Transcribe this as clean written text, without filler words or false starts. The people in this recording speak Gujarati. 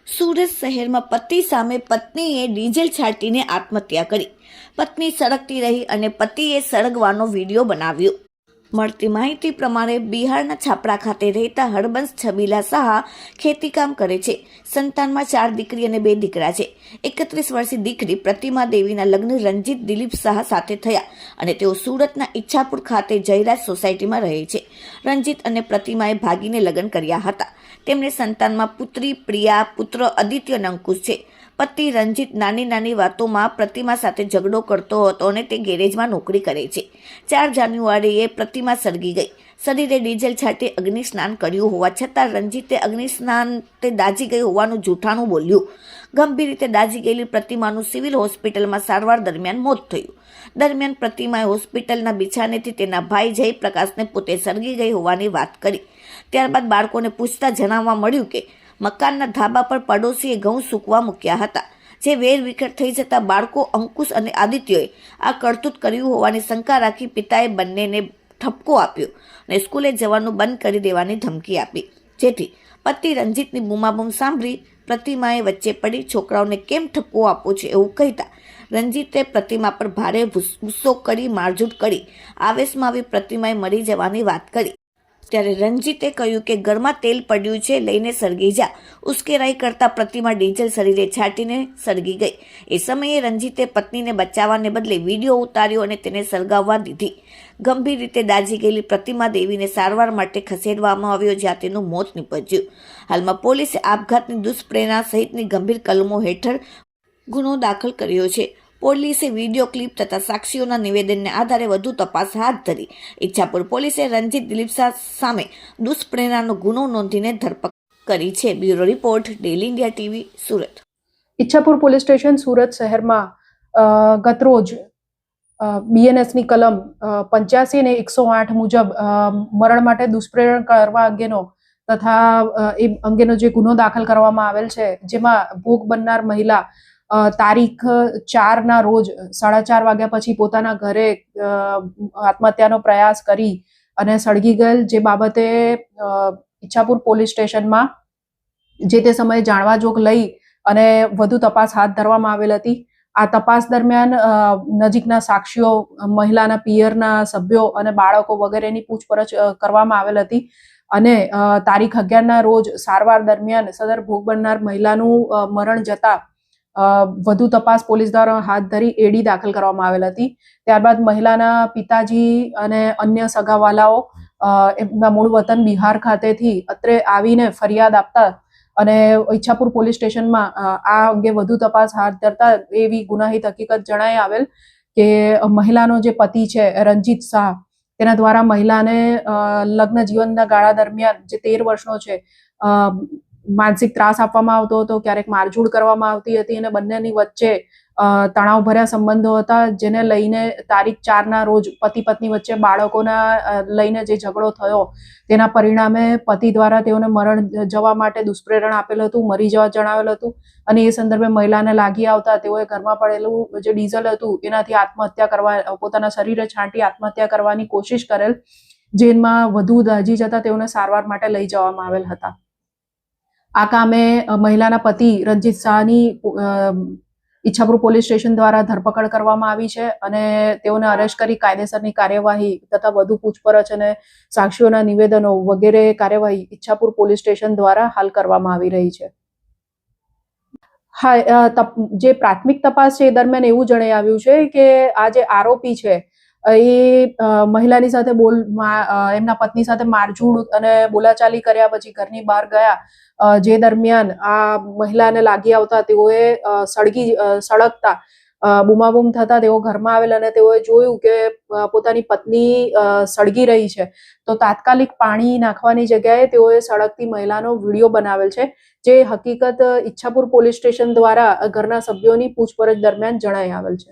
સુરત શહેરમાં પતિ સામે પત્નીએ ડીઝલ છાંટીને આત્મહત્યા કરી. પત્ની સળગતી રહી અને પતિએ સળગવાનો વિડીયો બનાવ્યો. મળતી માહિતી પ્રમાણે બિહારના છાપરા ખાતે રહેતા હરબંસ છબીલા શાહ ખેતીકામ કરે છે. સંતાનમાં 4 દીકરી અને 2 દીકરા છે. 31 વર્ષીય દીકરી પ્રતિમા દેવીના લગ્ન રંજીત દિલીપ શાહ સાથે થયા અને તેઓ સુરતના ઈચ્છાપુર ખાતે જયરાજ સોસાયટીમાં રહે છે. રંજીત અને પ્રતિમાએ ભાગીને લગ્ન કર્યા હતા. તેમને સંતાનમાં પુત્રી પ્રિયા, પુત્ર આદિત્ય અને અંકુશ છે. પતિ રંજીત નાની નાની વાતોમાં પ્રતિમા સાથે ઝઘડો કરતો હતો અને તે ગેરેજમાં નોકરી કરે છે. 4 જાન્યુઆરીએ પ્રતિમા સળગી ગઈ. શરીરે ડીઝલ છાંટી અગ્નિ સ્નાન કર્યું હોવા છતાં રંજીતે અગ્નિ સ્નાન તે દાઝી ગઈ હોવાનું જૂઠાણું બોલ્યું. ગંભીર રીતે દાઝી ગયેલી પ્રતિમાનું સિવિલ હોસ્પિટલમાં સારવાર દરમિયાન મોત થયું. દરમિયાન પ્રતિમાએ હોસ્પિટલના બિછાનેથી તેના ભાઈ જયપ્રકાશને પોતે સળગી ગઈ હોવાની વાત કરી. ત્યારબાદ બાળકોને પૂછતા જાણવા મળ્યું કે મકાનના ધાબા પર પડોશીએ ઘઉં સૂકવા મૂક્યા હતા, જે વેરવિખેર થઈ જતા બાળકો અંકુશ અને આદિત્યએ આ કરતૂત કર્યું હોવાની શંકા રાખી પિતાએ બંનેને ઠપકો આપ્યો અને સ્કૂલે જવાનું બંધ કરી દેવાની ધમકી આપી. જેથી પતિ રંજીતની બૂમાબૂમ સાંભળી પ્રતિમાએ વચ્ચે પડી છોકરાઓને કેમ ઠપકો આપો છો એવું કહેતા રંજીતે પ્રતિમા પર ભારે ગુસ્સો કરી મારઝૂડ કરી. આવેશમાં આવી પ્રતિમાએ મરી જવાની વાત કરી. ત્યારે રંજીતે કહ્યું કે ઘરમાં તેલ પડ્યું છે, લઈને સળગી જા. ઉશ્કેરાઈ કરતા પ્રતિમા ડીઝલ શરીરે છાંટીને સળગી ગઈ. એ સમયે રંજીતે પત્નીને બચાવવાને બદલે વિડીયો ઉતાર્યો અને તેને સળગાવવા દીધી. ગંભીર રીતે દાઝી ગયેલી પ્રતિમા દેવીને સારવાર માટે ખસેડવામાં આવ્યો, જ્યાં તેનું મોત નીપજ્યું. હાલમાં પોલીસે આપઘાતની દુષ્પ્રેરણા સહિતની ગંભીર કલમો હેઠળ ગુનો દાખલ કર્યો છે. પોલીસે વિડીયો ક્લિપ તથા સાક્ષીઓના નિવેદનને આધારે વધુ તપાસ હાથ ધરી. ઈચ્છાપુર પોલીસે રંજીત દિલીપ શાહ સામે દુષ્પ્રેરણાનો ગુનો નોંધીને ધરપકડ કરી છે. Bureau report, daily India TV, Surat. Ichchhapur police station Surat શહેરમાં ગતરોજ બીએનએસની કલમ 85 અને 108 મુજબ મરણ માટે દુષ્પ્રેરણ કરવા અંગેનો તથા એ અંગેનો જે ગુનો દાખલ કરવામાં આવેલ છે, જેમાં ભોગ બનનાર મહિલા તારીખ 4ના રોજ 4:30 વાગ્યા પછી પોતાના ઘરે આત્મહત્યાનો પ્રયાસ કરી અને સળગી ગયેલ, જે બાબતે ઈચ્છાપુર પોલીસ સ્ટેશનમાં જે તે સમયે જાણવા જોગ લઈ અને વધુ તપાસ હાથ ધરવામાં આવેલ હતી. આ તપાસ દરમિયાન નજીકના સાક્ષીઓ, મહિલાના પિયરના સભ્યો અને બાળકો વગેરેની પૂછપરછ કરવામાં આવેલ હતી અને તારીખ 11ના રોજ સારવાર દરમિયાન સદર ભોગ બનનાર મહિલાનું મરણ જતા વધુ તપાસ પોલીસ દ્વારા હાથ ધરી એડી દાખલ કરવામાં આવેલ હતી. ત્યારબાદ મહિલાના પિતાજી અને અન્ય સગાવાલાઓ એમના મૂળ વતન બિહાર ખાતેથી અત્રે આવીને ફરિયાદ આપતા અને ઈચ્છાપુર પોલીસ સ્ટેશનમાં આ અંગે વધુ તપાસ હાથ ધરતા એવી ગુનાહિત હકીકત જણાઈ આવેલ કે મહિલાનો જે પતિ છે રંજીત શાહ, તેના દ્વારા મહિલાને લગ્ન જીવનના ગાળા દરમિયાન જે 13 વર્ષનો છે માનસિક ત્રાસ આપવામાં આવતો હતો, ક્યારેક મારઝૂડ કરવામાં આવતી હતી અને બંનેની વચ્ચે તણાવભર્યા સંબંધો હતા, જેને લઈને તારીખ 4ના રોજ પતિ પત્ની વચ્ચે બાળકોના લઈને જે ઝઘડો થયો તેના પરિણામે પતિ દ્વારા તેઓને મરણ જવા માટે દુષ્પ્રેરણ આપેલું હતું, મરી જવા જણાવેલું હતું અને એ સંદર્ભે મહિલાને લાગી આવતા તેઓએ ઘરમાં પડેલું જે ડીઝલ હતું એનાથી આત્મહત્યા કરવા, પોતાના શરીરે છાંટી આત્મહત્યા કરવાની કોશિશ કરેલ, જેમાં વધુ દાઝી જતા તેઓને સારવાર માટે લઈ જવામાં આવેલ હતા. આ કામે મહિલાના પતિ રંજીત શાહની ઈચ્છાપુર પોલીસ સ્ટેશન દ્વારા ધરપકડ કરવામાં આવી છે અને તેઓને અરેસ્ટ કરી કાયદેસરની કાર્યવાહી તથા વધુ પૂછપરછ અને સાક્ષીઓના નિવેદનો વગેરે કાર્યવાહી ઈચ્છાપુર પોલીસ સ્ટેશન દ્વારા હાલ કરવામાં આવી રહી છે. હા, જે પ્રાથમિક તપાસ છે એ દરમિયાન એવું જણાઈ આવ્યું છે કે આ જે આરોપી છે એ મહિલાની સાથે એમના પત્ની સાથે મારઝૂડ અને બોલાચાલી કર્યા પછી ઘરની બહાર ગયા, જે દરમિયાન આ મહિલાને લાગી આવતા તેઓએ સળગતા બૂમાબૂમ થતા તેઓ ઘરમાં આવેલ અને તેઓએ જોયું કે પોતાની પત્ની સળગી રહી છે, તો તાત્કાલિક પાણી નાખવાની જગ્યાએ તેઓએ સળગતી મહિલાનો વિડીયો બનાવેલ છે, જે હકીકત ઈચ્છાપુર પોલીસ સ્ટેશન દ્વારા ઘરના સભ્યોની પૂછપરછ દરમિયાન જણાઈ આવેલ છે.